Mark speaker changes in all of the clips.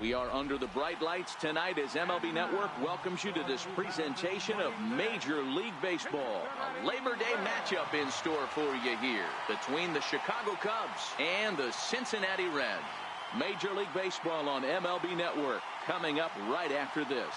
Speaker 1: We are under the bright lights tonight as MLB Network welcomes you to this presentation of Major League Baseball. A Labor Day matchup in store for you here between the Chicago Cubs and the Cincinnati Reds. Major League Baseball on MLB Network coming up right after this.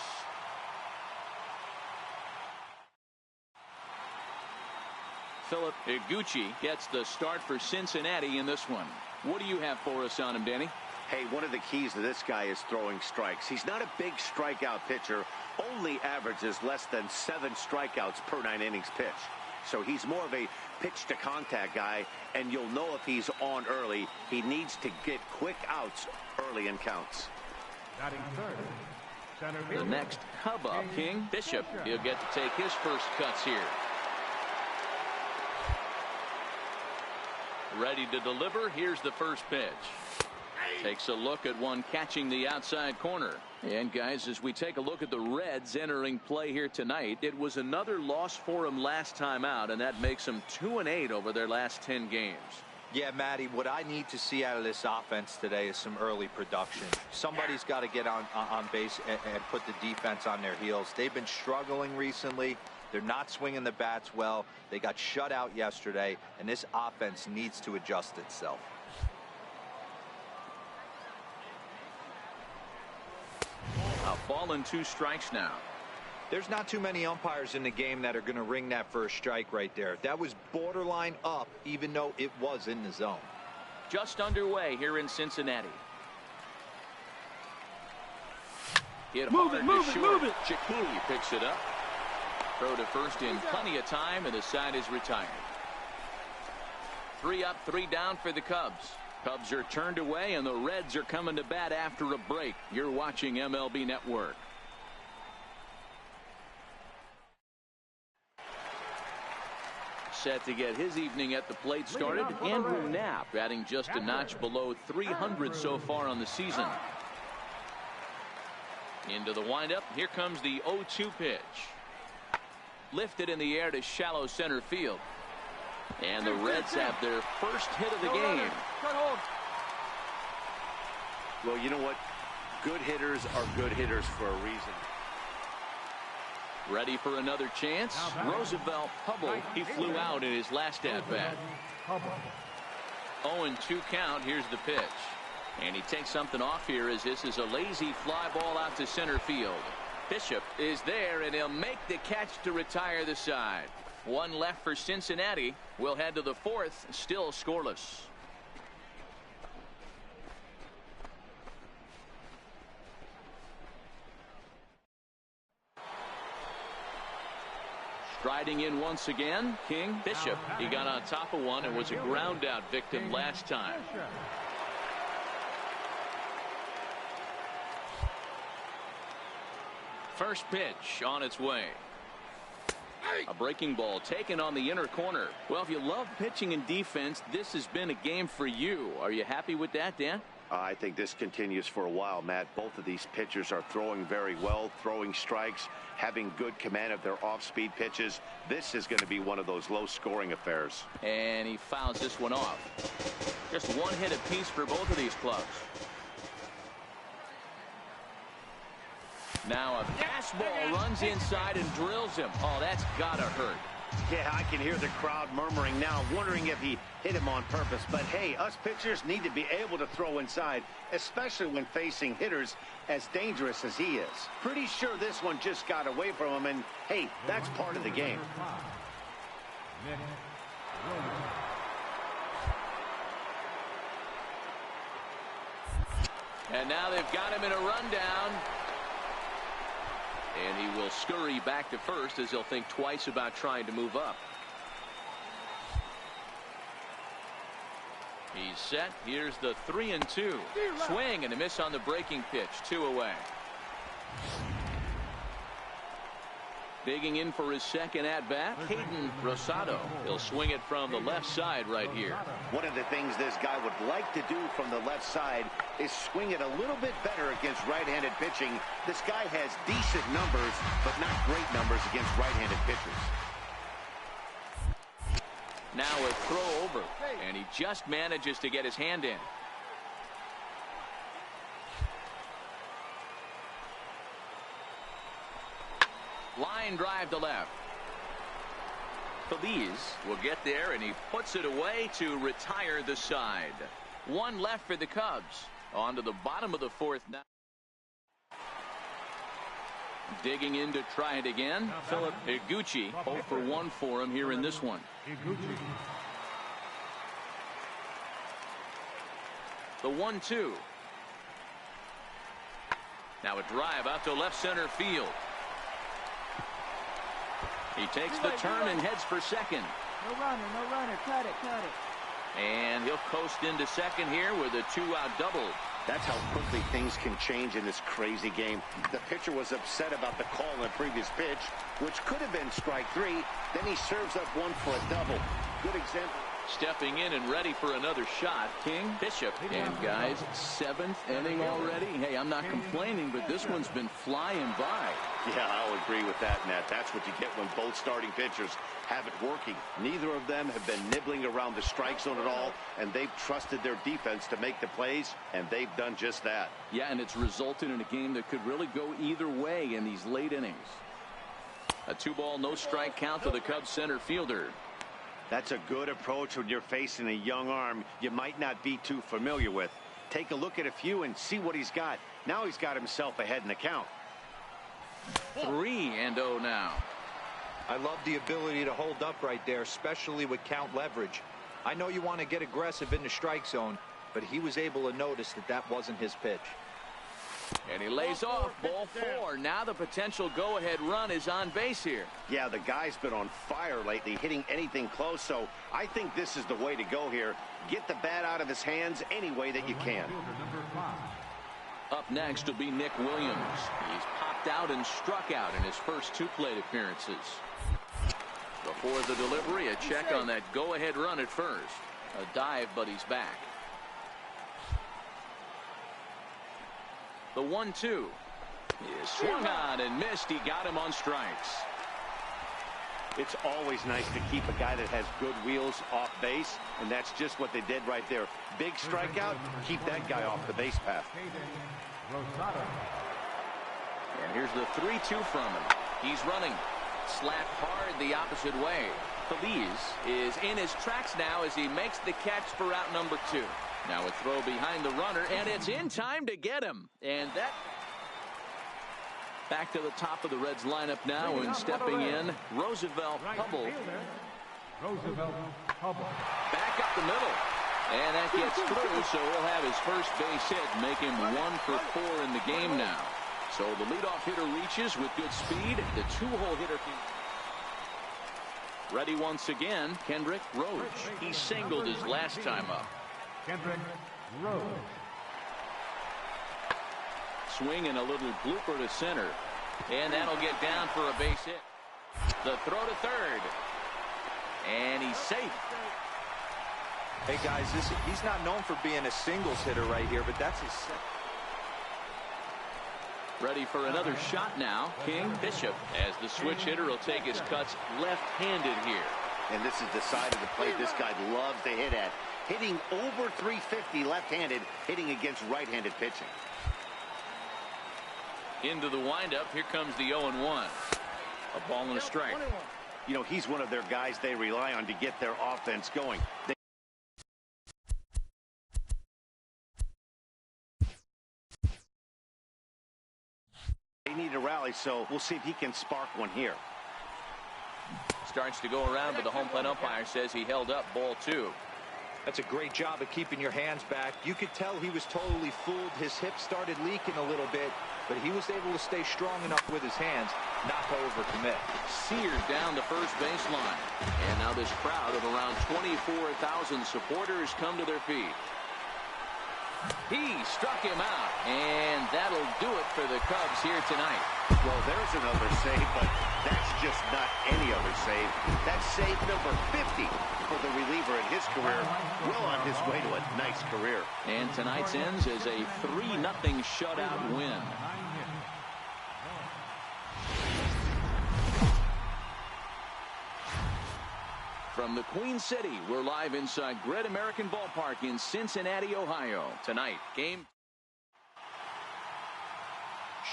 Speaker 1: Philip Iguchi gets the start for Cincinnati in this one. What do you have for us on him, Danny?
Speaker 2: Hey, one of the keys to this guy is throwing strikes. He's not a big strikeout pitcher, only averages less than 7 strikeouts per 9 innings pitched. So he's more of a pitch to contact guy, and you'll know if he's on early. He needs to get quick outs early in counts.
Speaker 1: The next Cub up, King Bishop. He'll get to take his first cuts here. Ready to deliver. Here's the first pitch. Takes a look at one catching the outside corner. And guys, as we take a look at the Reds entering play here tonight, it was another loss for them last time out, and that makes them 2-8 over their last 10 games.
Speaker 3: Yeah, Matty, what I need to see out of this offense today is some early production. Somebody's got to get on base and put the defense on their heels. They've been struggling recently. They're not swinging the bats well. They got shut out yesterday, and this offense needs to adjust itself.
Speaker 1: A ball and 2 strikes now.
Speaker 3: There's not too many umpires in the game that are going to ring that first strike right there. That was borderline up, even though it was in the zone.
Speaker 1: Just underway here in Cincinnati. Hit hard to short. Chikuli picks it up. Throw to first in plenty of time, and the side is retired. 3 up, 3 down for the Cubs. Cubs are turned away, and the Reds are coming to bat after a break. You're watching MLB Network. Set to get his evening at the plate started. Andrew Knapp batting just a notch below 300 so far on the season. Into the windup. Here comes the 0-2 pitch. Lifted in the air to shallow center field. And the Reds have their first hit of the game.
Speaker 2: Well, you know what? Good hitters are good hitters for a reason.
Speaker 1: Ready for another chance. Roosevelt Hubble. He flew out in his last at-bat. 0-2 count. Here's the pitch. And he takes something off here as this is a lazy fly ball out to center field. Bishop is there, and he'll make the catch to retire the side. 1 left for Cincinnati. We'll head to the 4th, still scoreless. Striding in once again, King Bishop. He got on top of one and was a ground out victim last time. First pitch on its way. A breaking ball taken on the inner corner. Well, if you love pitching and defense, this has been a game for you. Are you happy with that, Dan?
Speaker 2: I think this continues for a while, Matt. Both of these pitchers are throwing very well, throwing strikes, having good command of their off-speed pitches. This is going to be one of those low-scoring affairs.
Speaker 1: And he fouls this one off. Just 1 hit apiece for both of these clubs. Now a fastball runs inside and drills him. Oh, that's gotta hurt.
Speaker 2: Yeah, I can hear the crowd murmuring now, wondering if he hit him on purpose. But hey, us pitchers need to be able to throw inside, especially when facing hitters as dangerous as he is. Pretty sure this one just got away from him, and hey, that's part of the game.
Speaker 1: And now they've got him in a rundown. And he will scurry back to first as he'll think twice about trying to move up. He's set. Here's the 3-2. Swing and a miss on the breaking pitch. 2 away. Digging in for his second at-bat, Hayden Rosado. He'll swing it from the left side right here.
Speaker 2: One of the things this guy would like to do from the left side is swing it a little bit better against right-handed pitching. This guy has decent numbers, but not great numbers against right-handed pitchers.
Speaker 1: Now a throw over, and he just manages to get his hand in. Line drive to left. Feliz will get there, and he puts it away to retire the side. One left for the Cubs. On to the bottom of the fourth now. Digging in to try it again. Philip Higuchi, 0 for 1 for him here in this one. The 1-2. Now a drive out to left center field. He takes the turn and heads for second.
Speaker 4: No runner, cut it.
Speaker 1: And he'll coast into second here with a 2-out double.
Speaker 2: That's how quickly things can change in this crazy game. The pitcher was upset about the call on the previous pitch, which could have been strike 3. Then he serves up one for a double. Good example.
Speaker 1: Stepping in and ready for another shot, King Bishop. And guys, 7th inning already. Hey, I'm not complaining, but this one's been flying by.
Speaker 2: Yeah, I'll agree with that, Matt. That's what you get when both starting pitchers have it working. Neither of them have been nibbling around the strike zone at all, and they've trusted their defense to make the plays, and they've done just that.
Speaker 1: Yeah, and it's resulted in a game that could really go either way in these late innings. A 2-ball, no strike count to the Cubs center fielder.
Speaker 2: That's a good approach when you're facing a young arm you might not be too familiar with. Take a look at a few and see what he's got. Now he's got himself ahead in the count.
Speaker 1: 3-0 now.
Speaker 3: I love the ability to hold up right there, especially with count leverage. I know you want to get aggressive in the strike zone, but he was able to notice that wasn't his pitch.
Speaker 1: And he lays off, ball 4. Now the potential go-ahead run is on base here.
Speaker 2: Yeah, the guy's been on fire lately, hitting anything close, so I think this is the way to go here. Get the bat out of his hands any way that you can.
Speaker 1: Up next will be Nick Williams. He's popped out and struck out in his first 2 plate appearances. Before the delivery, a check on that go-ahead run at first. A dive, but he's back. The 1-2 is swung on and missed. He got him on strikes.
Speaker 2: It's always nice to keep a guy that has good wheels off base, and that's just what they did right there. Big strikeout, keep that guy off the base path.
Speaker 1: And here's the 3-2 from him. He's running. Slapped hard the opposite way. Feliz is in his tracks now as he makes the catch for out number 2. Now a throw behind the runner, and it's in time to get him. And that back to the top of the Reds lineup now, and stepping in, Roosevelt Hubble. Back up the middle. And that gets through, so he'll have his first base hit, make him 1 for 4 in the game now. So the leadoff hitter reaches with good speed. The 2-hole hitter ready once again, Kendrick Roach. He singled his last time up.
Speaker 5: Kendrick Roach.
Speaker 1: Swing and a little blooper to center. And that'll get down for a base hit. The throw to third. And he's safe.
Speaker 3: Hey, guys, he's not known for being a singles hitter right here, but that's his second.
Speaker 1: Ready for another shot now, King Bishop, as the switch hitter will take his cuts left-handed here.
Speaker 2: And this is the side of the plate this guy loves to hit at. Hitting over 350 left-handed, hitting against right-handed pitching.
Speaker 1: Into the windup, here comes the 0-1. A ball and a strike.
Speaker 2: You know, he's one of their guys they rely on to get their offense going. They need a rally, so we'll see if he can spark one here.
Speaker 1: Starts to go around, but the home plate umpire says he held up ball 2.
Speaker 3: That's a great job of keeping your hands back. You could tell he was totally fooled. His hip started leaking a little bit, but he was able to stay strong enough with his hands not to overcommit.
Speaker 1: Sears down the first baseline. And now this crowd of around 24,000 supporters come to their feet. He struck him out, and that'll do it for the Cubs here tonight.
Speaker 2: Well, there's another save, but that's just not any other save. That's save number 50 for the reliever in his career. Well on his way to a nice career.
Speaker 1: And tonight's ends is a 3-0 shutout win. From the Queen City, we're live inside Great American Ballpark in Cincinnati, Ohio. Tonight, game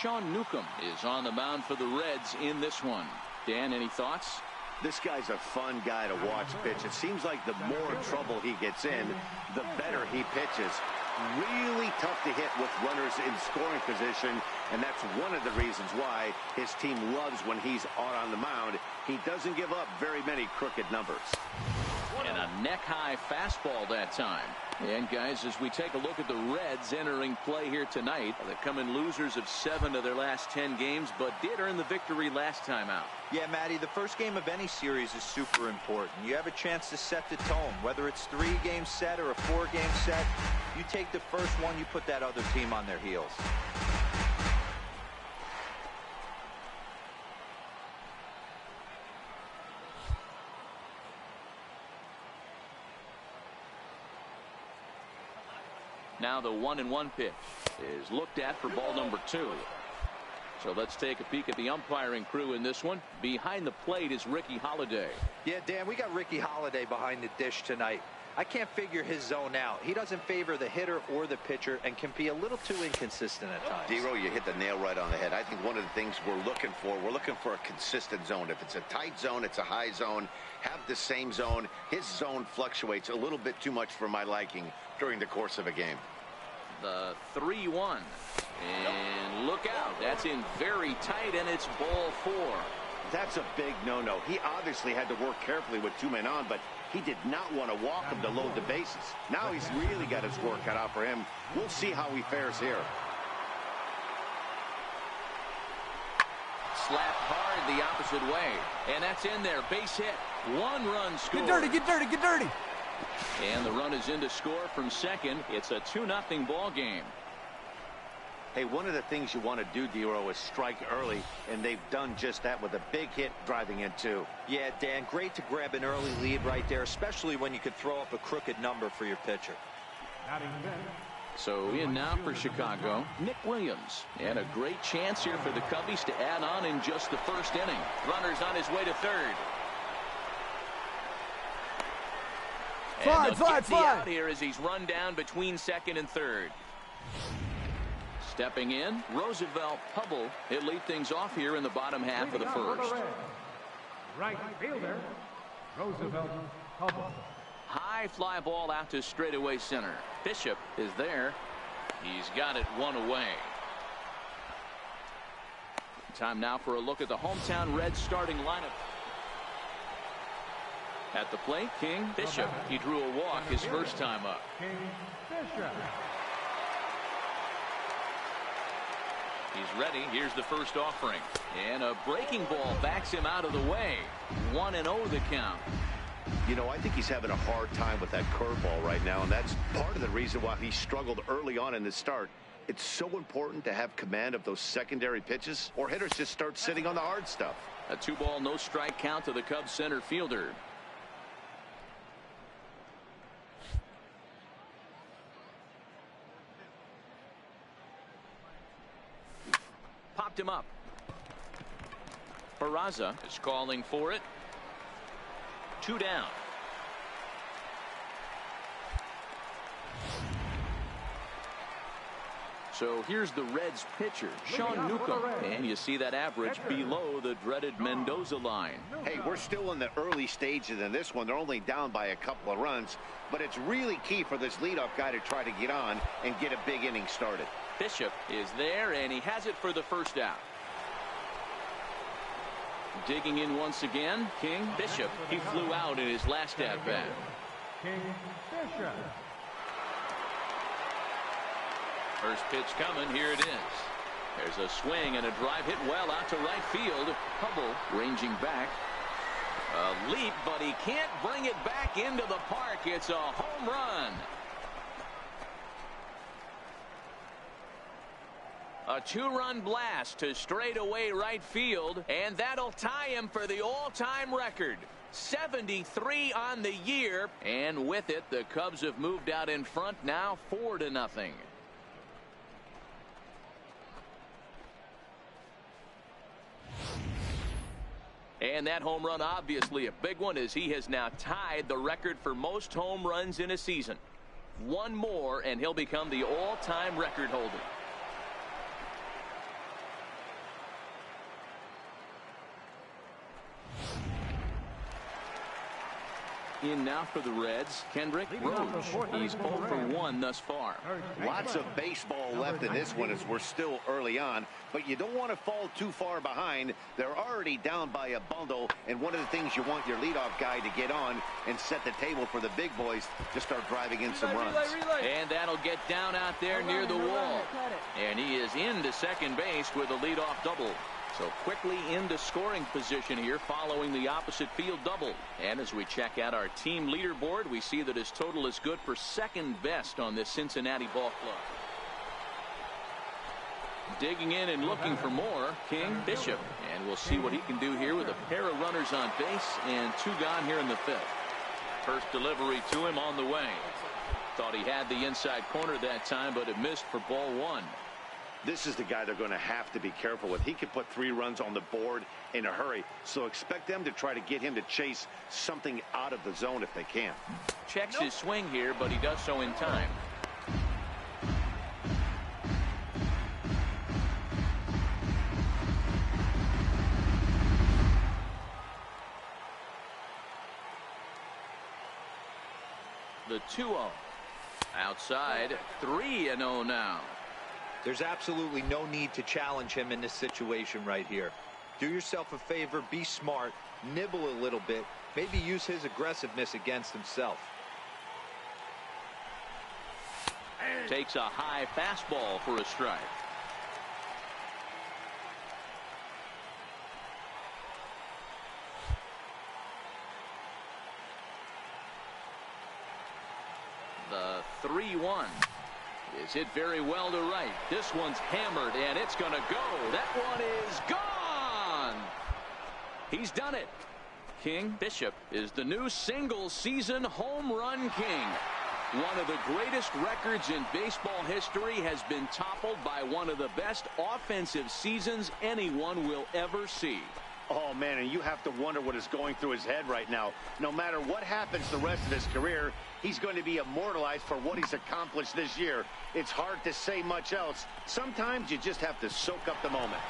Speaker 1: Sean Newcomb is on the mound for the Reds in this one. Dan, any thoughts?
Speaker 2: This guy's a fun guy to watch pitch. It seems like the more trouble he gets in, the better he pitches. Really tough to hit with runners in scoring position, and that's one of the reasons why his team loves when he's out on the mound. He doesn't give up very many crooked numbers.
Speaker 1: And a neck-high fastball that time. And, guys, as we take a look at the Reds entering play here tonight, they come in losers of 7 of their last 10 games, but did earn the victory last time out.
Speaker 3: Yeah, Matty, the first game of any series is super important. You have a chance to set the tone, whether it's 3-game set or a 4-game set. You take the first one, you put that other team on their heels.
Speaker 1: Now the 1-1 pitch is looked at for ball number 2. So let's take a peek at the umpiring crew in this one. Behind the plate is Ricky Holiday.
Speaker 3: Yeah, Dan, we got Ricky Holiday behind the dish tonight. I can't figure his zone out. He doesn't favor the hitter or the pitcher and can be a little too inconsistent at times.
Speaker 2: D-Row, you hit the nail right on the head. I think one of the things we're looking for a consistent zone. If it's a tight zone, it's a high zone. Have the same zone. His zone fluctuates a little bit too much for my liking during the course of a game.
Speaker 1: The 3-1. And look out. That's in very tight, and it's ball 4.
Speaker 2: That's a big no-no. He obviously had to work carefully with 2 men on, but he did not want to walk him to load the bases. Now he's really got his work cut out for him. We'll see how he fares here.
Speaker 1: Slapped hard the opposite way. And that's in there. Base hit. 1 run score.
Speaker 5: Get dirty, get dirty, get dirty.
Speaker 1: And the run is in to score from second. It's a 2-0 ball game.
Speaker 2: Hey, one of the things you want to do, D-Row, is strike early, and they've done just that with a big hit driving in 2.
Speaker 3: Yeah, Dan, great to grab an early lead right there, especially when you could throw up a crooked number for your pitcher.
Speaker 1: So in now for Chicago, Nick Williams. And a great chance here for the Cubbies to add on in just the first inning. Runner's on his way to third.
Speaker 5: Fly.
Speaker 1: Out here as he's run down between second and third. Stepping in, Roosevelt Hubble. He'll lead things off here in the bottom half of the first.
Speaker 5: Right fielder, Roosevelt Hubble.
Speaker 1: High fly ball out to straightaway center. Bishop is there. He's got it 1 away. Time now for a look at the hometown Reds starting lineup. At the plate, King Bishop. He drew a walk his first time up.
Speaker 5: King Bishop.
Speaker 1: He's ready. Here's the first offering. And a breaking ball backs him out of the way. 1-0 the count.
Speaker 2: You know, I think he's having a hard time with that curveball right now, and that's part of the reason why he struggled early on in the start. It's so important to have command of those secondary pitches, or hitters just start sitting on the hard stuff.
Speaker 1: A 2-ball, no strike count to the Cubs center fielder. Popped him up. Peraza is calling for it. 2 down. So here's the Reds pitcher, Sean Newcomb. And you see that average below the dreaded Mendoza line.
Speaker 2: Hey, we're still in the early stages in this one. They're only down by a couple of runs, but it's really key for this leadoff guy to try to get on and get a big inning started.
Speaker 1: Bishop is there, and he has it for the first out. Digging in once again, King Bishop. He flew out in his last at-bat.
Speaker 5: King Bishop.
Speaker 1: First pitch coming. Here it is. There's a swing and a drive hit well out to right field. Hubble ranging back. A leap, but he can't bring it back into the park. It's a home run. A 2-run blast to straightaway right field, and that'll tie him for the all-time record. 73 on the year, and with it, the Cubs have moved out in front now 4-0. And that home run, obviously a big one, as he has now tied the record for most home runs in a season. 1 more, and he'll become the all-time record holder. In now for the Reds, Kendrick Rose. He's 0 for 1 thus far.
Speaker 2: Lots of baseball left in this one as we're still early on, but you don't want to fall too far behind. They're already down by a bundle, and one of the things you want your leadoff guy to get on and set the table for the big boys to start driving in some runs.
Speaker 1: And that'll get down out there near the wall. And he is into second base with a leadoff double. So quickly into scoring position here following the opposite field double. And as we check out our team leaderboard, we see that his total is good for second best on this Cincinnati ball club. Digging in and looking for more, King Bishop. And we'll see what he can do here with a pair of runners on base and 2 gone here in the 5th. First delivery to him on the way. Thought he had the inside corner that time, but it missed for ball 1.
Speaker 2: This is the guy they're going to have to be careful with. He could put 3 runs on the board in a hurry, so expect them to try to get him to chase something out of the zone if they can.
Speaker 1: Checks his swing here, but he does so in time. The 2-0. Outside, 3-0 now.
Speaker 3: There's absolutely no need to challenge him in this situation right here. Do yourself a favor, be smart, nibble a little bit, maybe use his aggressiveness against himself.
Speaker 1: Takes a high fastball for a strike. The 3-1. Is hit very well to right. This one's hammered, and it's going to go. That one is gone. He's done it. King Bishop is the new single-season home run king. One of the greatest records in baseball history has been toppled by one of the best offensive seasons anyone will ever see.
Speaker 2: Oh, man, and you have to wonder what is going through his head right now. No matter what happens the rest of his career, he's going to be immortalized for what he's accomplished this year. It's hard to say much else. Sometimes you just have to soak up the moment.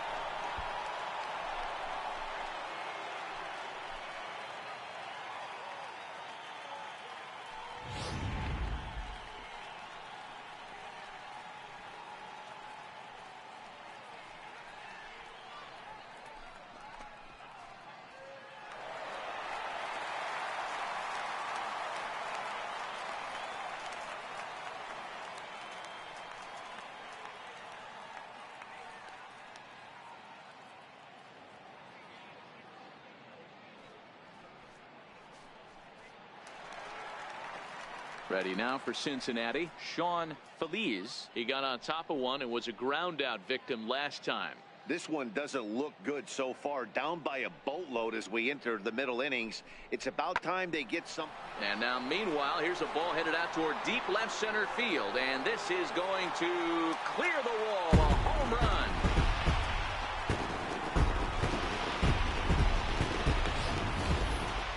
Speaker 1: Ready now for Cincinnati, Sean Feliz. He got on top of one and was a ground out victim last time.
Speaker 2: This one doesn't look good so far. Down by a boatload as we enter the middle innings. It's about time they get some.
Speaker 1: And now meanwhile, here's a ball headed out toward deep left center field, and this is going to clear the wall. A home run.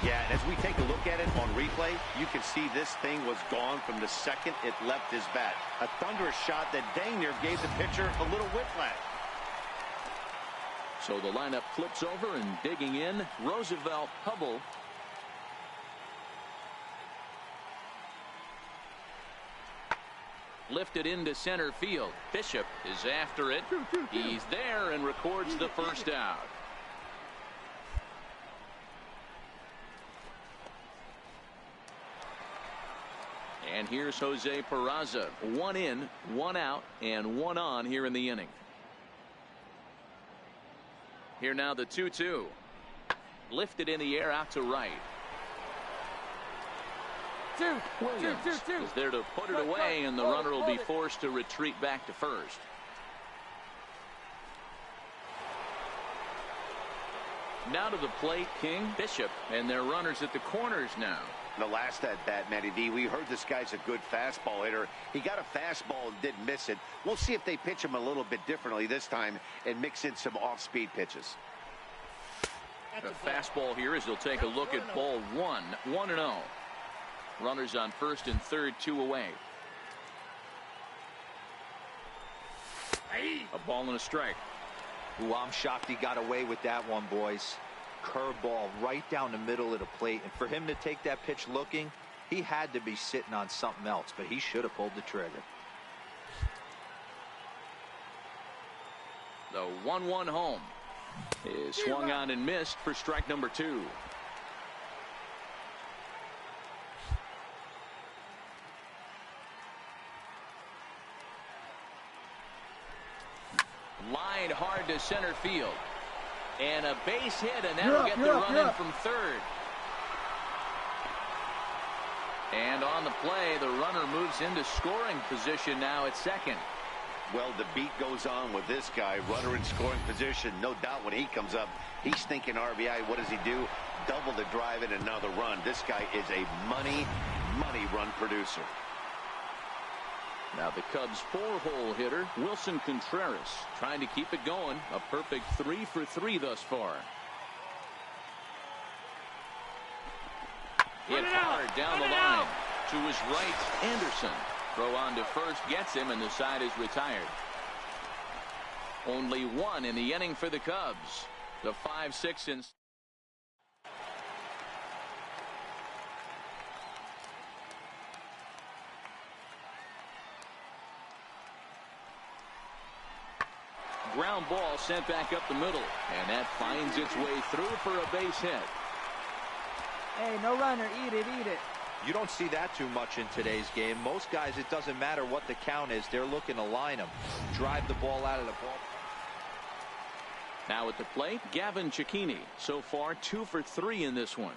Speaker 2: Yeah, and as we take a look at it on replay, you can see this thing was gone from the second it left his bat. A thunderous shot that dang near gave the pitcher a little whiplash.
Speaker 1: So the lineup flips over, and digging in, Roosevelt Hubble. Lifted into center field. Bishop is after it. He's there and records the first out. And here's Jose Peraza. 1 in, 1 out, and 1 on here in the inning. Here now the 2-2. Lifted in the air out to right. Williams is there to put it away, and the runner will be forced to retreat back to first. Now to the plate, King, Bishop, and their runners at the corners now.
Speaker 2: The last at bat, Matty D, we heard this guy's a good fastball hitter. He got a fastball and didn't miss it. We'll see if they pitch him a little bit differently this time and mix in some off-speed pitches.
Speaker 1: A fastball here as they'll take a look at ball 1, 1-0. Runners on first and third, 2 away.
Speaker 3: A ball and a strike. Ooh, I'm shocked he got away with that one, boys. curveball right down the middle of the plate. And for him to take that pitch looking, he had to be sitting on something else, but he should have pulled the trigger.
Speaker 1: The 1-1 home is swung on and missed for strike number 2. Lined hard to center field. And a base hit, and that'll get the run in from third. And on the play, the runner moves into scoring position now at second.
Speaker 2: Well, the beat goes on with this guy. Runner in scoring position. No doubt when he comes up, he's thinking RBI. What does he do? Double the drive and another run. This guy is a money run producer.
Speaker 1: Now the Cubs' 4-hole hitter, Wilson Contreras, trying to keep it going. A perfect 3 for 3 thus far. Hit hard down the line. To his right, Anderson. Throw on to first gets him, and the side is retired. Only one in the inning for the Cubs. The 5-6 and ground ball sent back up the middle, and that finds its way through for a base hit.
Speaker 4: Hey, no runner. Eat it, eat it.
Speaker 3: You don't see that too much in today's game. Most guys, it doesn't matter what the count is. They're looking to line them, drive the ball out of the ball.
Speaker 1: Now at the plate, Gavin Cecchini. So far 2 for 3 in this one.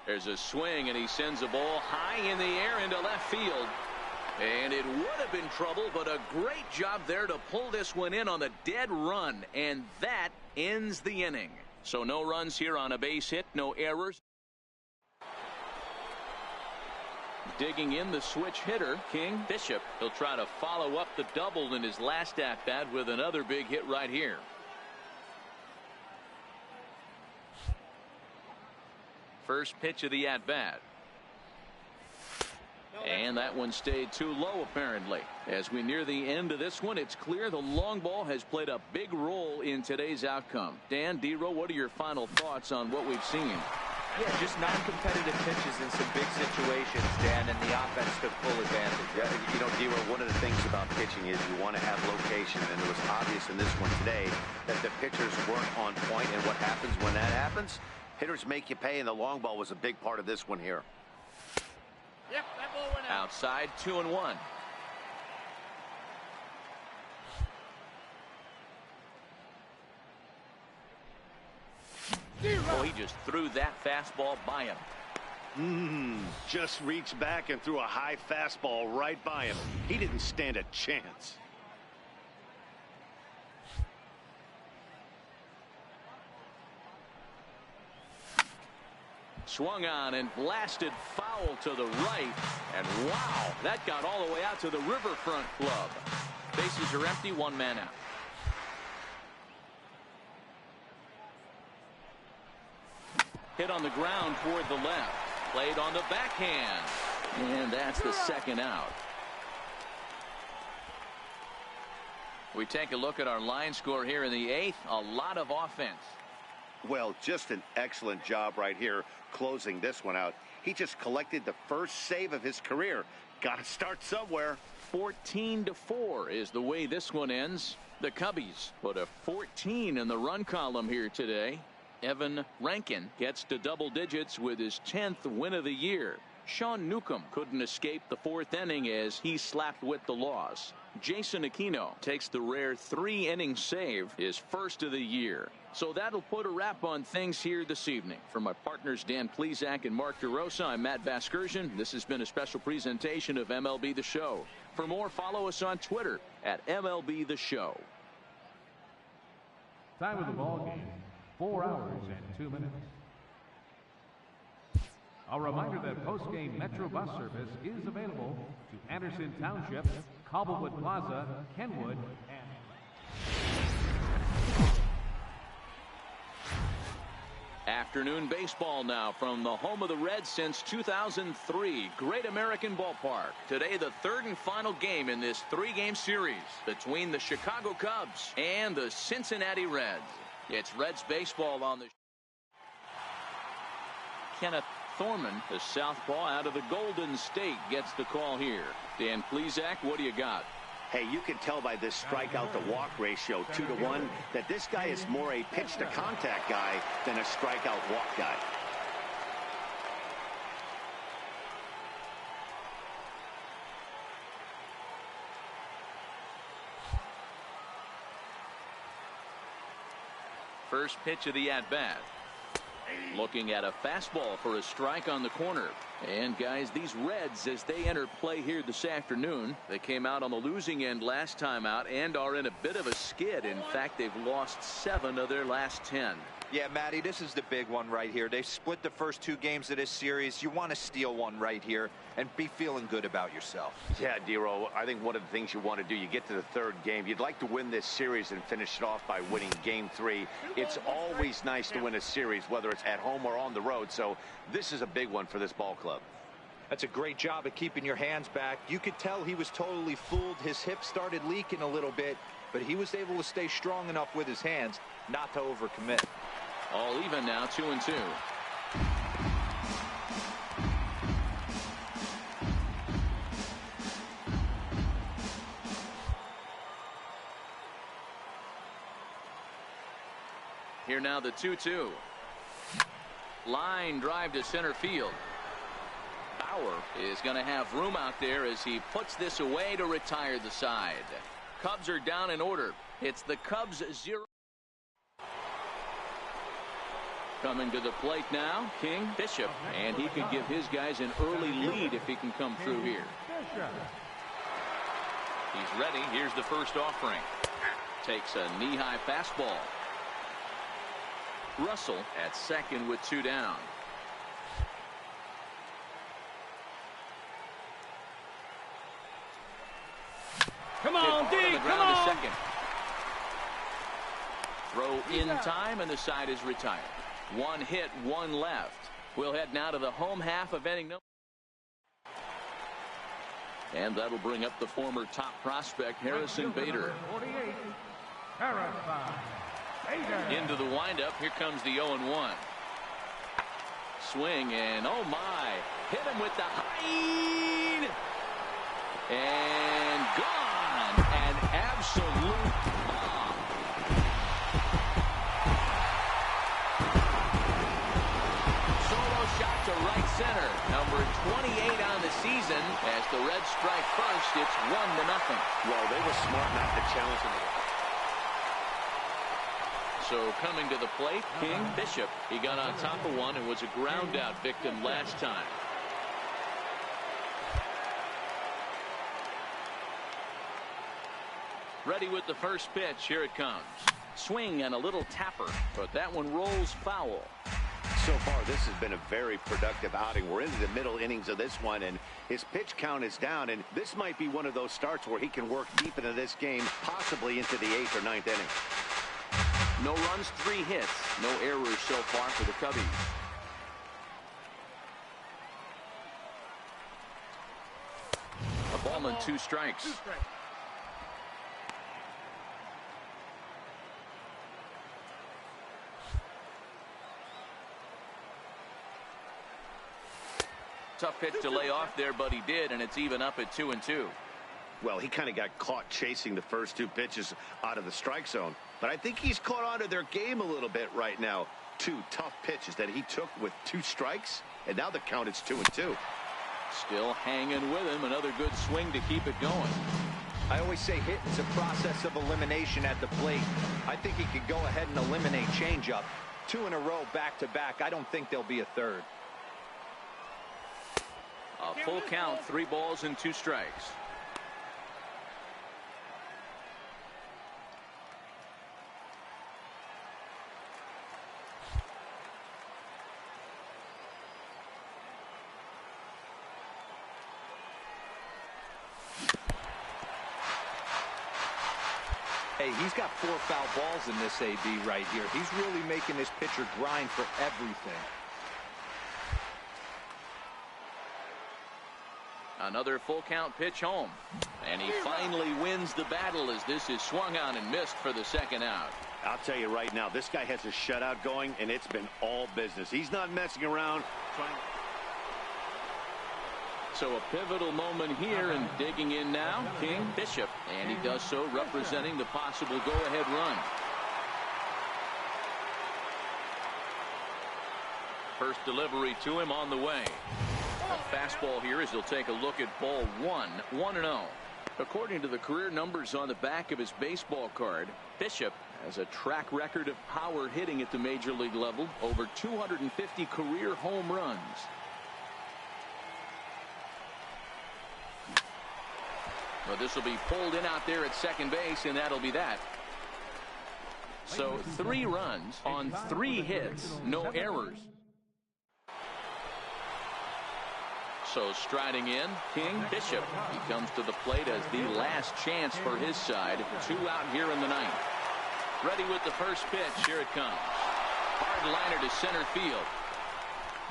Speaker 1: There's a swing, and he sends a ball high in the air into left field. And it would have been trouble, but a great job there to pull this one in on the dead run. And that ends the inning. So no runs here on a base hit, no errors. Digging in the switch hitter, King Bishop. He'll try to follow up the double in his last at-bat with another big hit right here. First pitch of the at-bat. And that one stayed too low, apparently. As we near the end of this one, it's clear the long ball has played a big role in today's outcome. Dan, D-Row, what are your final thoughts on what we've seen?
Speaker 3: Yeah, just non-competitive pitches in some big situations, Dan, and the offense took full advantage.
Speaker 2: Yeah, you know, D-Row, one of the things about pitching is you want to have location, and it was obvious in this one today that the pitchers weren't on point, and what happens when that happens? Hitters make you pay, and the long ball was a big part of this one here.
Speaker 1: Yep, that ball went out. Outside, 2-1. Oh, he just threw that fastball by him.
Speaker 2: Just reached back and threw a high fastball right by him. He didn't stand a chance.
Speaker 1: Swung on and blasted foul to the right. And wow, that got all the way out to the Riverfront Club. Bases are empty, 1 man out. Hit on the ground toward the left. Played on the backhand. And that's the second out. We take a look at our line score here in the 8th. A lot of offense.
Speaker 2: Well, just an excellent job right here closing this one out. He just collected the first save of his career. Got to start somewhere.
Speaker 1: 14-4 is the way this one ends. The Cubbies put a 14 in the run column here today. Evan Rankin gets to double digits with his 10th win of the year. Sean Newcomb couldn't escape the 4th inning as he slapped with the loss. Jason Aquino takes the rare 3-inning save, his first of the year. So that'll put a wrap on things here this evening. For my partners Dan Plesac and Mark DeRosa, I'm Matt Vasgersian. This has been a special presentation of MLB The Show. For more, follow us on Twitter at MLB The Show.
Speaker 5: Time of the ball game, 4 hours and 2 minutes. A reminder that post-game Metro bus service is available to Anderson Township, Cobblewood Plaza, Kenwood, and
Speaker 1: Afternoon baseball now from the home of the Reds since 2003. Great American Ballpark. Today, the third and final game in this three-game series between the Chicago Cubs and the Cincinnati Reds. It's Reds baseball on the... Kenneth Thorman, the southpaw out of the Golden State, gets the call here. Dan Plesac, what do you got?
Speaker 2: Hey, you can tell by this strikeout to walk ratio 2-to-1 that this guy is more a pitch to contact guy than a strikeout walk guy.
Speaker 1: First pitch of the at-bat. Looking at a fastball for a strike on the corner. And guys, these Reds, as they enter play here this afternoon, they came out on the losing end last time out and are in a bit of a skid. In fact, they've lost 7 of their last 10.
Speaker 3: Yeah, Matty, this is the big one right here. They've split the first 2 games of this series. You want to steal one right here and be feeling good about yourself.
Speaker 2: Yeah, Dero, I think one of the things you want to do, you get to the third game, you'd like to win this series and finish it off by winning game 3. It's always nice to win a series, whether it's at home or on the road. So this is a big one for this ball club.
Speaker 3: That's a great job of keeping your hands back. You could tell he was totally fooled. His hip started leaking a little bit, but he was able to stay strong enough with his hands not to overcommit.
Speaker 1: All even now, 2-2. Here now the 2-2. Line drive to center field. Bauer is going to have room out there as he puts this away to retire the side. Cubs are down in order. It's the Cubs 0. Coming to the plate now, King Bishop, and he could give his guys an early lead if he can come through here. He's ready. Here's the first offering. Takes a knee-high fastball. Russell at second with 2 down.
Speaker 4: Come on, D, come on.
Speaker 1: Second. Throw in time, and the side is retired. 1 hit, 1 left. We'll head now to the home half of inning number. And that'll bring up the former top prospect, Harrison Bader.
Speaker 5: 48, Harrison Bader.
Speaker 1: Into the windup. Here comes the 0-1. Swing, and oh my. Hit him with the high. And gone. An absolute bomb. Solo shot to right center. Number 28 on the season. As the Reds strike first, it's 1-0.
Speaker 2: Well, they were smart not to challenge him.
Speaker 1: So coming to the plate, King Bishop. He got on top of one and was a ground out victim last time. Ready with the first pitch. Here it comes. Swing and a little tapper, but that one rolls foul.
Speaker 2: So far, this has been a very productive outing. We're into the middle innings of this one, and his pitch count is down, and this might be one of those starts where he can work deep into this game, possibly into the 8th or 9th inning.
Speaker 1: No runs, 3 hits. No errors so far for the Cubbies. A ball and 2 strikes. Tough pitch to lay off there, but he did, and it's even up at 2-2.
Speaker 2: Well, he kind of got caught chasing the first 2 pitches out of the strike zone. But I think he's caught on to their game a little bit right now. 2 tough pitches that he took with 2 strikes, and now the count is 2-2.
Speaker 1: Still hanging with him. Another good swing to keep it going.
Speaker 3: I always say hitting's a process of elimination at the plate. I think he could go ahead and eliminate changeup. 2 in a row back-to-back. I don't think there'll be a third.
Speaker 1: A full count, 3 balls and 2 strikes.
Speaker 3: Hey, he's got 4 foul balls in this AB right here. He's really making this pitcher grind for everything.
Speaker 1: Another full count pitch home. And he finally wins the battle as this is swung on and missed for the second out.
Speaker 2: I'll tell you right now, this guy has a shutout going, and it's been all business. He's not messing around.
Speaker 1: So a pivotal moment here, and digging in now, King Bishop. And he does so representing the possible go-ahead run. First delivery to him on the way. A fastball here as he'll take a look at ball 1, 1-0. According to the career numbers on the back of his baseball card, Bishop has a track record of power hitting at the major league level, over 250 career home runs. Well, this will be pulled in out there at second base, and that'll be that. So 3 runs on 3 hits, no errors. So striding in, King Bishop. He comes to the plate as the last chance for his side. 2 out here in the 9th. Ready with the first pitch. Here it comes. Hard liner to center field.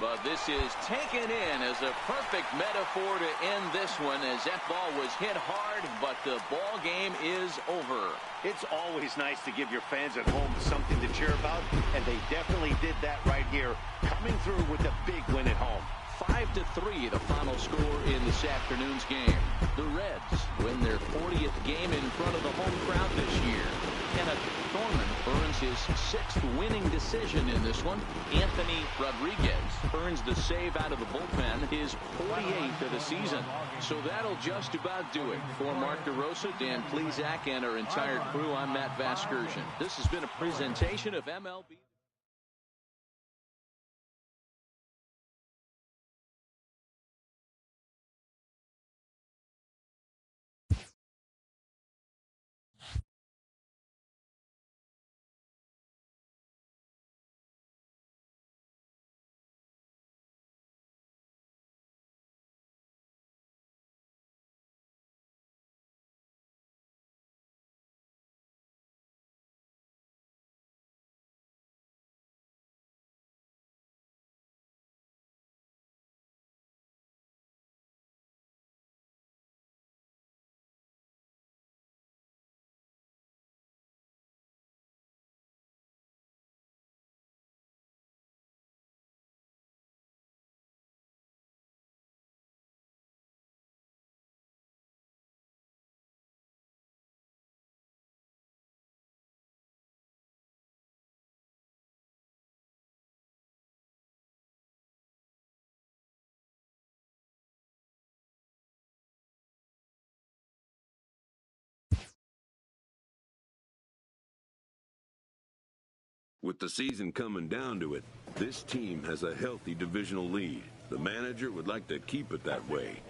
Speaker 1: But this is taken in as a perfect metaphor to end this one, as that ball was hit hard, but the ball game is over.
Speaker 2: It's always nice to give your fans at home something to cheer about, and they definitely did that right here, coming through with a big win at home.
Speaker 1: 5-3 the final score in this afternoon's game. The Reds win their 40th game in front of the home crowd this year. Kenneth Thorman earns his 6th winning decision in this one. Anthony Rodriguez earns the save out of the bullpen, his 48th of the season. So that'll just about do it. For Mark DeRosa, Dan Plesac, and our entire crew, I'm Matt Vasgersian. This has been a presentation of MLB.
Speaker 6: With the season coming down to it, this team has a healthy divisional lead. The manager would like to keep it that way.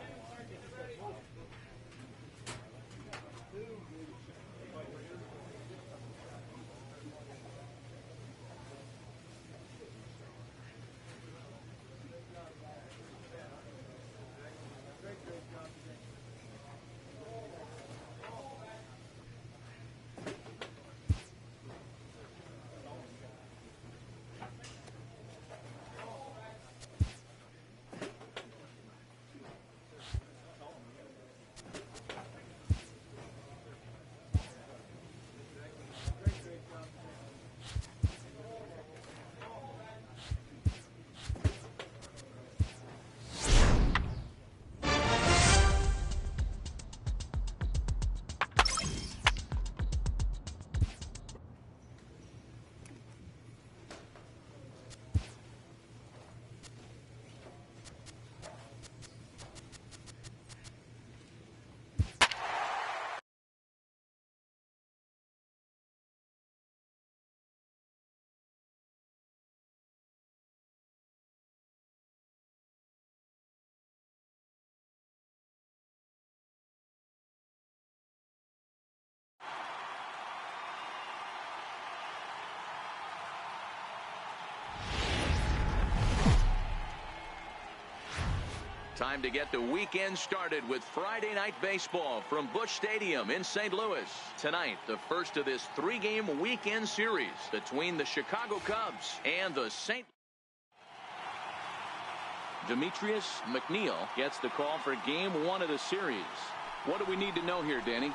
Speaker 1: Time to get the weekend started with Friday Night Baseball from Busch Stadium in St. Louis. Tonight, the first of this 3-game weekend series between the Chicago Cubs and the St. Demetrius McNeil gets the call for Game 1 of the series. What do we need to know here, Danny?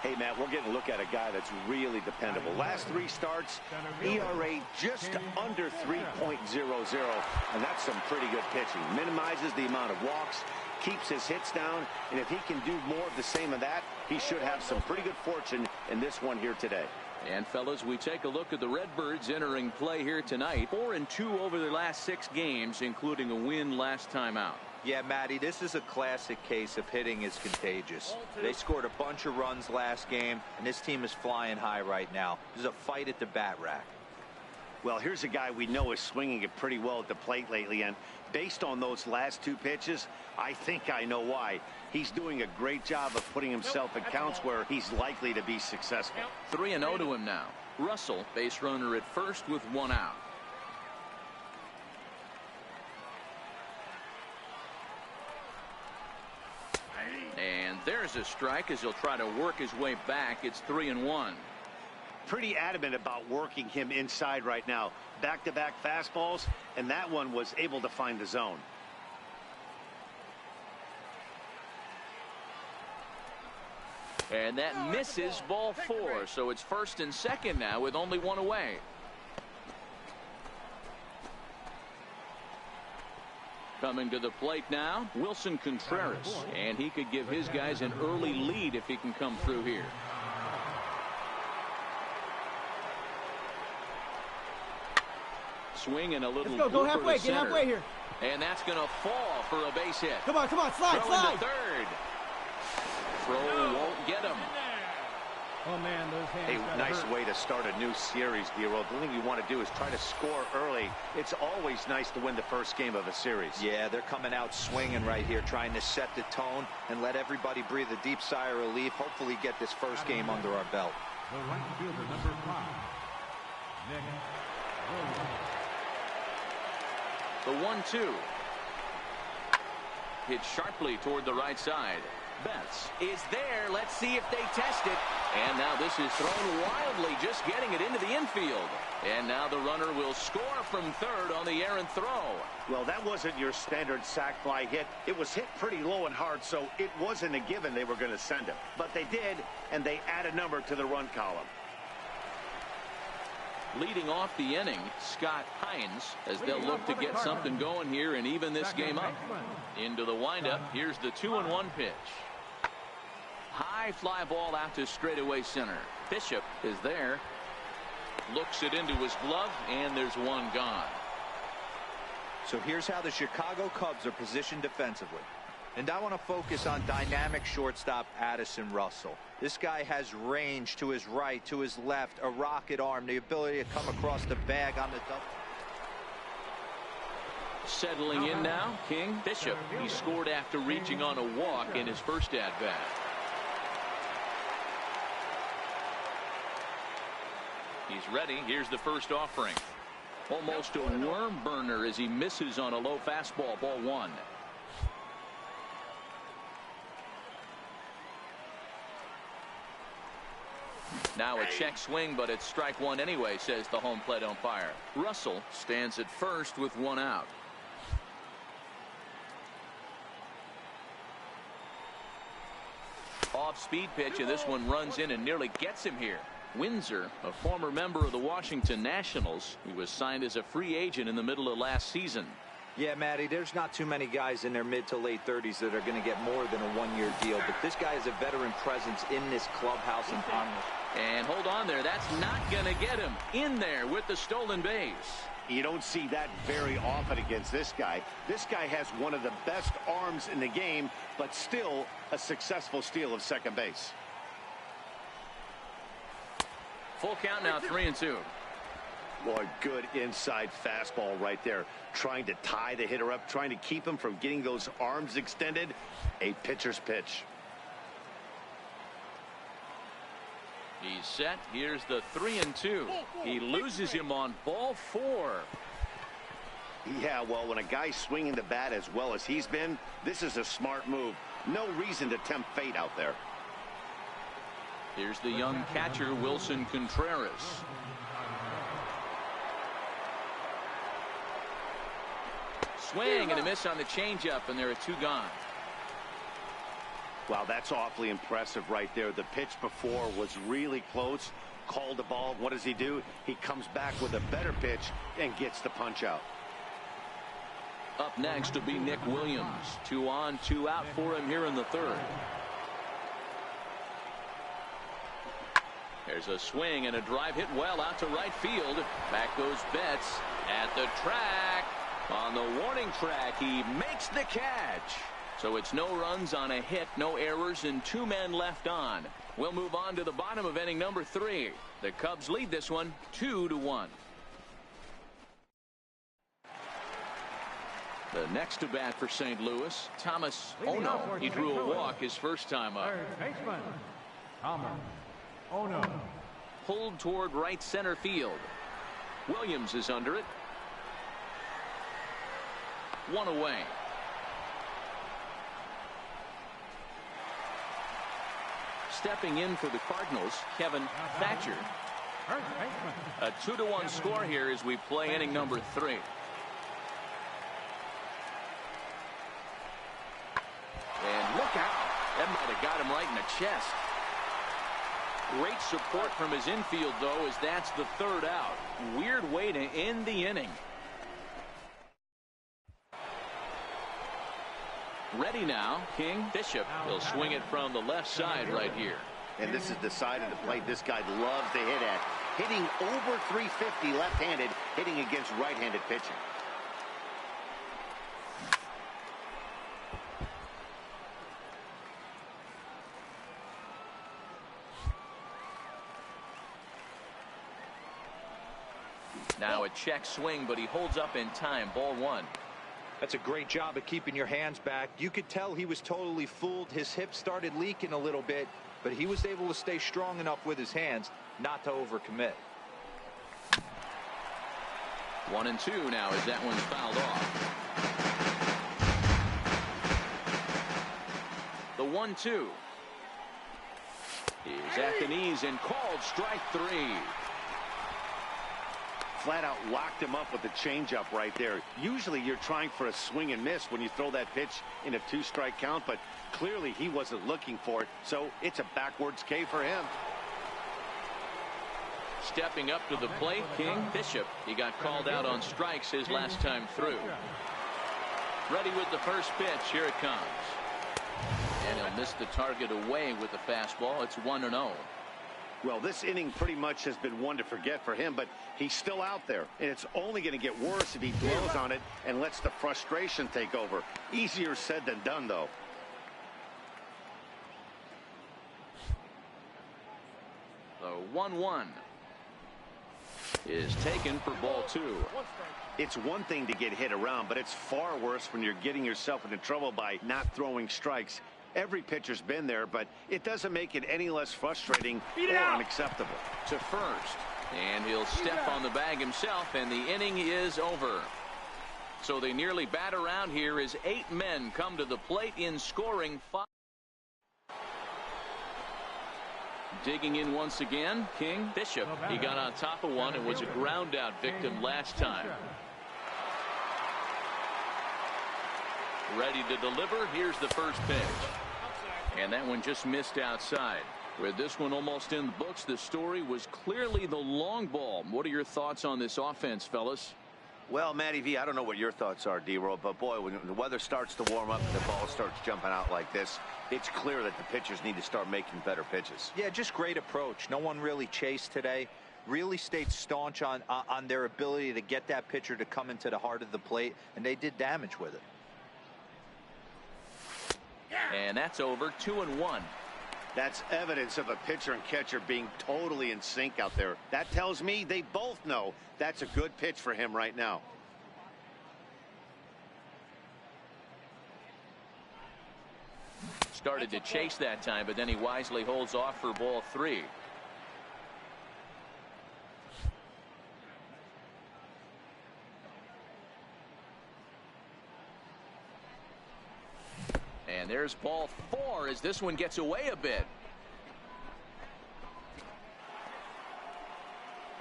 Speaker 2: Hey, Matt, we're getting a look at a guy that's really dependable. Last 3 starts, ERA just under 3.00, and that's some pretty good pitching. Minimizes the amount of walks, keeps his hits down, and if he can do more of the same of that, he should have some pretty good fortune in this one here today.
Speaker 1: And, fellas, we take a look at the Redbirds entering play here tonight. 4-2 over their last 6 games, including a win last time out.
Speaker 3: Yeah, Matty, this is a classic case of hitting is contagious. They scored a bunch of runs last game, and this team is flying high right now. There's a fight at the bat rack.
Speaker 2: Well, here's a guy we know is swinging it pretty well at the plate lately, and based on those last 2 pitches, I think I know why. He's doing a great job of putting himself in counts where he's likely to be successful.
Speaker 1: 3-0 to him now. Russell, base runner at first with 1 out. And there's a strike as he'll try to work his way back. It's 3-1.
Speaker 2: Pretty adamant about working him inside right now. Back-to-back fastballs, and that one was able to find the zone.
Speaker 1: And that misses, ball 4. So it's 1st and 2nd now with only 1 away. Coming to the plate now, Wilson Contreras, and he could give his guys an early lead if he can come through here. Swing and a little.
Speaker 4: Let's go halfway, get halfway here.
Speaker 1: And that's going to fall for a base hit.
Speaker 4: Come on, slide,
Speaker 1: Throw into third. Throw won't get him.
Speaker 4: Oh, man, those hands
Speaker 2: A nice way to start a new series, Giro. The thing you want to do is try to score early. It's always nice to win the first game of a series.
Speaker 3: Yeah, they're coming out swinging right here, trying to set the tone and let everybody breathe a deep sigh of relief. Hopefully get this first game under our belt.
Speaker 5: The right fielder, number 5, Nick Rose.
Speaker 1: The 1-2. Hit sharply toward the right side. Betts is there. Let's see if they test it. And now this is thrown wildly, just getting it into the infield. And now the runner will score from third on the errant throw.
Speaker 2: Well, that wasn't your standard sac fly hit. It was hit pretty low and hard, so it wasn't a given they were going to send him. But they did, and they add a number to the run column.
Speaker 1: Leading off the inning, Scott Hines, as they'll look to get something going here and even this game up. Into the windup, here's the 2-1 pitch. High fly ball out to straightaway center. Bishop is there. Looks it into his glove, and there's one gone.
Speaker 3: So here's how the Chicago Cubs are positioned defensively. And I want to focus on dynamic shortstop Addison Russell. This guy has range to his right, to his left, a rocket arm, the ability to come across the bag on the double.
Speaker 1: Settling in now, King. Bishop. He scored after reaching on a walk in his first at-bat. He's ready. Here's the first offering. Almost a worm burner as he misses on a low fastball. Ball 1. Now a check swing, but it's strike 1 anyway, says the home plate umpire. Russell stands at first with 1 out. Off-speed pitch, and this one runs in and nearly gets him here. Windsor, a former member of the Washington Nationals. He was signed as a free agent in the middle of last season.
Speaker 3: Yeah, Matty, there's not too many guys in their mid to late 30s that are going to get more than a 1-year deal. But this guy is a veteran presence in this clubhouse and on this.
Speaker 1: And hold on there. That's not going to get him in there with the stolen base.
Speaker 2: You don't see that very often against this guy. This guy has one of the best arms in the game, but still a successful steal of second base.
Speaker 1: Full count now, 3-2.
Speaker 2: Boy, good inside fastball right there. Trying to tie the hitter up, trying to keep him from getting those arms extended. A pitcher's pitch.
Speaker 1: He's set. Here's the 3-2. He loses him on ball 4.
Speaker 2: Yeah, well, when a guy's swinging the bat as well as he's been, this is a smart move. No reason to tempt fate out there.
Speaker 1: Here's the young catcher, Wilson Contreras. Swing and a miss on the changeup, and there are 2 gone.
Speaker 2: Wow, that's awfully impressive right there. The pitch before was really close. Called the ball. What does he do? He comes back with a better pitch and gets the punch out.
Speaker 1: Up next will be Nick Williams. 2 on, 2 out for him here in the 3rd. There's a swing and a drive hit well out to right field. Back goes Betts at the track. On the warning track, he makes the catch. So it's no runs on a hit, no errors, and 2 men left on. We'll move on to the bottom of inning number 3. The Cubs lead this one 2-1. The next to bat for St. Louis, Thomas Ono. He drew a walk his first time up.
Speaker 5: Third baseman, Thomas Ono.
Speaker 1: Pulled toward right center field. Williams is under it. 1 away. Stepping in for the Cardinals, Kevin Thatcher.
Speaker 5: First baseman,
Speaker 1: A 2-1 score here as we play inning number 3. And look out. That might have got him right in the chest. Great support from his infield, though, as that's the 3rd out. Weird way to end the inning. Ready now, King. Bishop. He'll swing it from the left side right here.
Speaker 2: And this is the side of the plate this guy loves to hit at. Hitting over 350 left-handed, hitting against right-handed pitching.
Speaker 1: Now a check swing, but he holds up in time. Ball 1.
Speaker 3: That's a great job of keeping your hands back. You could tell he was totally fooled. His hip started leaking a little bit, but he was able to stay strong enough with his hands not to overcommit.
Speaker 1: 1-2 now as that one's fouled off. The 1-2 is at the knees and called strike 3.
Speaker 2: Flat out locked him up with the changeup right there. Usually you're trying for a swing and miss when you throw that pitch in a 2-strike count, but clearly he wasn't looking for it, so it's a backwards K for him.
Speaker 1: Stepping up to the plate, King Bishop. He got called out on strikes his last time through. Ready with the first pitch. Here it comes. And he'll miss the target away with the fastball. It's 1-0.
Speaker 2: Well, this inning pretty much has been one to forget for him, but he's still out there, and it's only going to get worse if he dwells on it and lets the frustration take over. Easier said than done, though.
Speaker 1: The 1-1 is taken for ball 2.
Speaker 2: It's one thing to get hit around, but it's far worse when you're getting yourself into trouble by not throwing strikes. Every pitcher's been there, but it doesn't make it any less frustrating or unacceptable.
Speaker 1: To first, and he'll step on the bag himself, and the inning is over. So they nearly bat around here as 8 men come to the plate in scoring 5. Digging in once again, King Bishop. He got on top of one and was a ground out victim last time. Ready to deliver. Here's the first pitch. And that one just missed outside. With this one almost in the books, the story was clearly the long ball. What are your thoughts on this offense, fellas?
Speaker 2: Well, Matty V, I don't know what your thoughts are, D-Roll, but boy, when the weather starts to warm up and the ball starts jumping out like this, it's clear that the pitchers need to start making better pitches.
Speaker 3: Yeah, just great approach. No one really chased today. Really stayed staunch on their ability to get that pitcher to come into the heart of the plate, and they did damage with it.
Speaker 1: And that's over. 2-1.
Speaker 2: That's evidence of a pitcher and catcher being totally in sync out there. That tells me they both know that's a good pitch for him right now.
Speaker 1: Started to chase that time, but then he wisely holds off for ball 3. there's ball 4 as this one gets away a bit.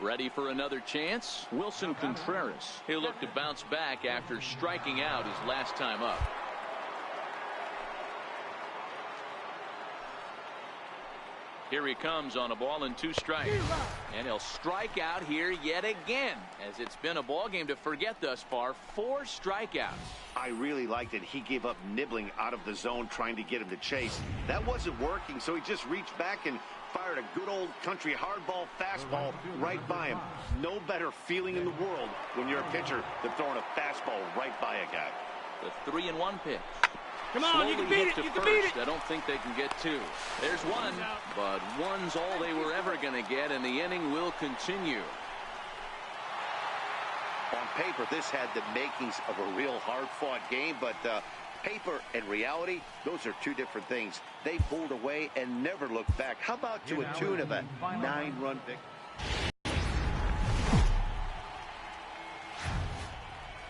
Speaker 1: Ready for another chance? Wilson Contreras. He'll look to bounce back after striking out his last time up. Here he comes on a ball and 2 strikes. And he'll strike out here yet again, as it's been a ball game to forget thus far. 4 strikeouts.
Speaker 2: I really liked it. He gave up nibbling out of the zone trying to get him to chase. That wasn't working, so he just reached back and fired a good old country hardball fastball right by him. No better feeling in the world when you're a pitcher than throwing a fastball right by a guy.
Speaker 1: The 3-1 pitch.
Speaker 7: Come on, you can beat it. You can beat it.
Speaker 1: I don't think they can get 2. There's 1, but 1's all they were ever going to get, and the inning will continue.
Speaker 2: On paper, this had the makings of a real hard-fought game, but paper and reality, those are 2 different things. They pulled away and never looked back. How about to a tune of a 9-run victory?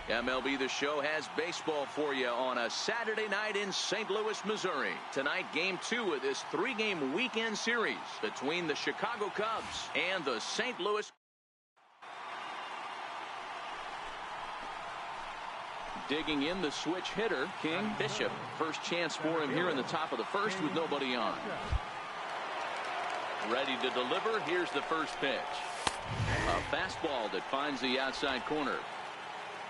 Speaker 1: MLB The Show has baseball for you on a Saturday night in St. Louis, Missouri. Tonight, Game 2 of this 3-game weekend series between the Chicago Cubs and the St. Louis. Digging in the switch hitter, King Bishop. First chance for him here in the top of the first with nobody on. Ready to deliver. Here's the first pitch. A fastball that finds the outside corner.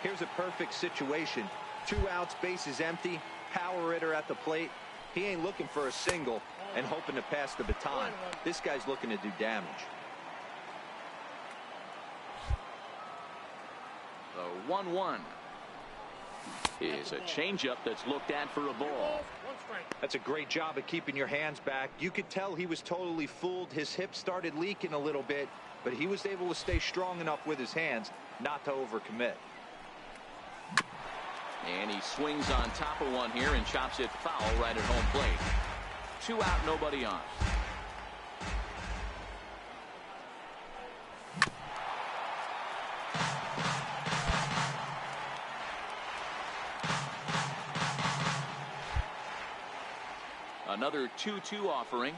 Speaker 3: Here's a perfect situation. 2 outs, bases empty, power hitter at the plate. He ain't looking for a single and hoping to pass the baton. This guy's looking to do damage.
Speaker 1: The 1-1 is a changeup that's looked at for a ball.
Speaker 3: That's a great job of keeping your hands back. You could tell he was totally fooled. His hip started leaking a little bit, but he was able to stay strong enough with his hands not to overcommit.
Speaker 1: And he swings on top of one here and chops it foul right at home plate. 2 out, nobody on. Another 2-2 offering.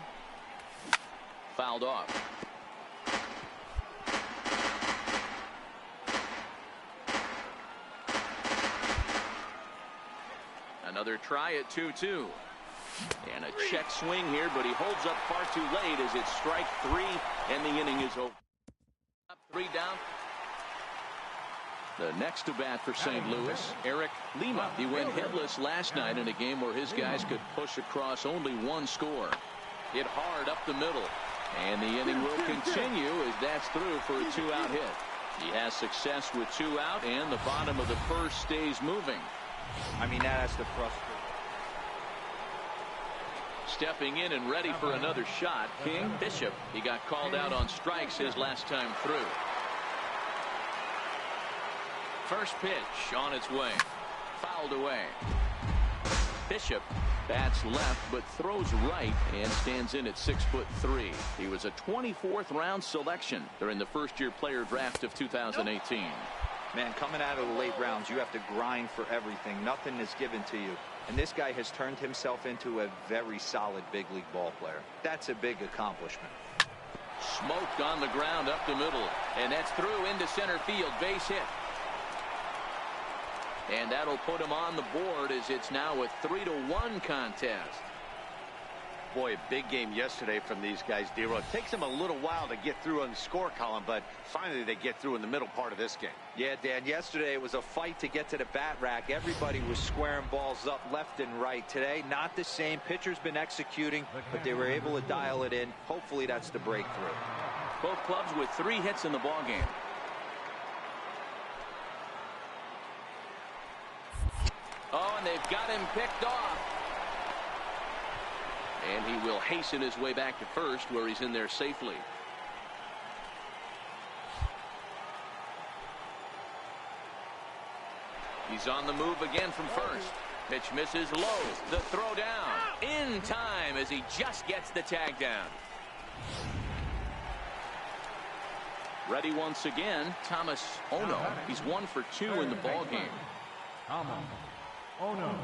Speaker 1: Fouled off. Another try at 2-2. And a check swing here, but he holds up far too late as it's strike 3, and the inning is over. Up 3 down. The next to bat for St. Louis, Eric Lima. He went hitless last night in a game where his guys could push across only 1 score. Hit hard up the middle, and the inning will continue as that's through for a 2-out hit. He has success with 2 out, and the bottom of the first stays moving.
Speaker 3: I mean, that's the frustrating.
Speaker 1: Stepping in and ready for another shot, King Bishop. He got called out on strikes his last time through. First pitch on its way. Fouled away. Bishop bats left but throws right and stands in at 6'3". He was a 24th round selection during the first-year player draft of 2018.
Speaker 3: Man, coming out of the late rounds, you have to grind for everything. Nothing is given to you. And this guy has turned himself into a very solid big league ball player. That's a big accomplishment.
Speaker 1: Smoked on the ground up the middle. And that's through into center field. Base hit. And that'll put him on the board as it's now a 3-1 contest.
Speaker 2: Boy, a big game yesterday from these guys, D-Row. It takes them a little while to get through on the score column, but finally they get through in the middle part of this game.
Speaker 3: Yeah, Dan, yesterday it was a fight to get to the bat rack. Everybody was squaring balls up left and right. Today, not the same. Pitcher's been executing, but they were able to dial it in. Hopefully that's the breakthrough.
Speaker 1: Both clubs with 3 hits in the ballgame. Oh, and they've got him picked off. And he will hasten his way back to first, where he's in there safely. He's on the move again from first. Pitch misses low. The throw down in time as he just gets the tag down. Ready once again, Thomas Ono. He's 1 for 2 in the ball game.
Speaker 5: Thomas Ono.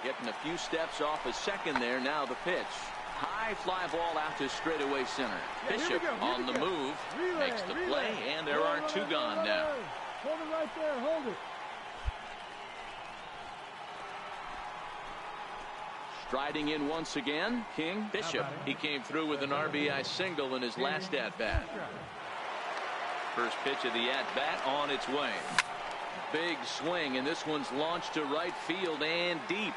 Speaker 1: Getting a few steps off a second there. Now the pitch. High fly ball out to straightaway center. Bishop on the move. Makes the play, and there are two gone now.
Speaker 7: Hold it right there. Hold it.
Speaker 1: Striding in once again, King. Bishop. He came through with an RBI single in his last at-bat. First pitch of the at-bat on its way. Big swing, and this one's launched to right field and deep.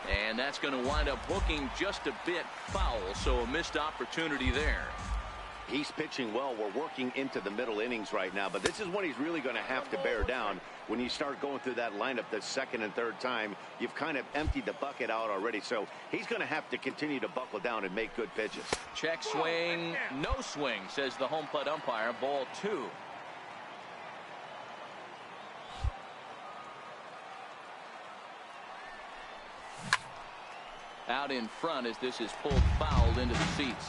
Speaker 1: And that's going to wind up hooking just a bit foul, so a missed opportunity there.
Speaker 2: He's pitching well. We're working into the middle innings right now, but this is when he's really going to have to bear down. When you start going through that lineup the second and third time, you've kind of emptied the bucket out already, so he's going to have to continue to buckle down and make good pitches.
Speaker 1: Check swing, no swing, says the home plate umpire. Ball 2. Out in front as this is pulled foul into the seats.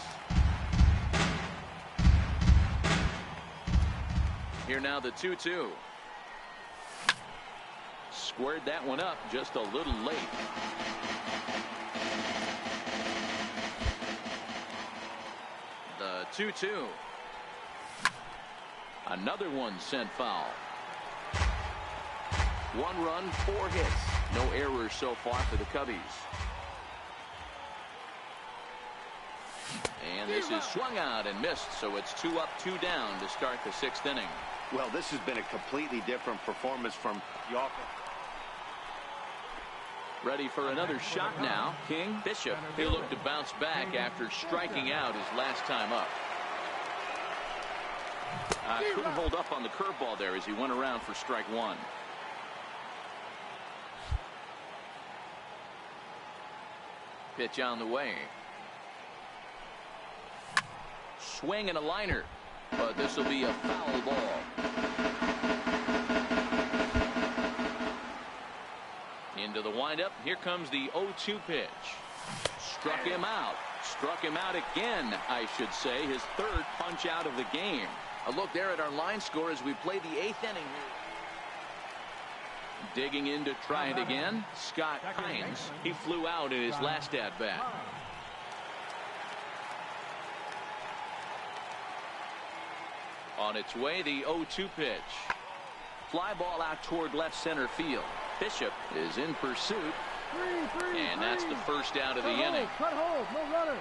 Speaker 1: Here now the 2-2. Squared that one up just a little late. The 2-2. Another one sent foul. 1 run, 4 hits. No errors so far for the Cubbies. And this is swung out and missed, so it's 2 up, 2 down to start the 6th inning.
Speaker 2: Well, this has been a completely different performance from the offense.
Speaker 1: Ready for another shot now. King. Bishop. He'll look to bounce back after striking out his last time up. Couldn't hold up on the curveball there as he went around for strike 1. Pitch on the way. Swing and a liner, but this will be a foul ball. Into the windup. Here comes the 0-2 pitch. Struck him out. Struck him out again, I should say. His 3rd punch out of the game. A look there at our line score as we play the 8th inning. Digging in to try it again. Scott Hines. He flew out in his last at-bat. On its way, the 0-2 pitch. Fly ball out toward left center field. Bishop is in pursuit. And that's the first out of the inning.
Speaker 7: Cut hold, no runner.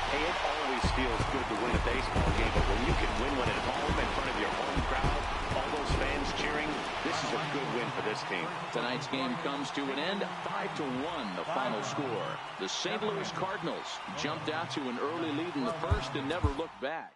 Speaker 2: Hey, it always feels good to win a baseball game, but when you can win one at home in front of your home crowd, all those fans cheering, this is a good win for this team.
Speaker 1: Tonight's game comes to an end. 5-1 the final score. The St. Louis Cardinals jumped out to an early lead in the first and never looked back.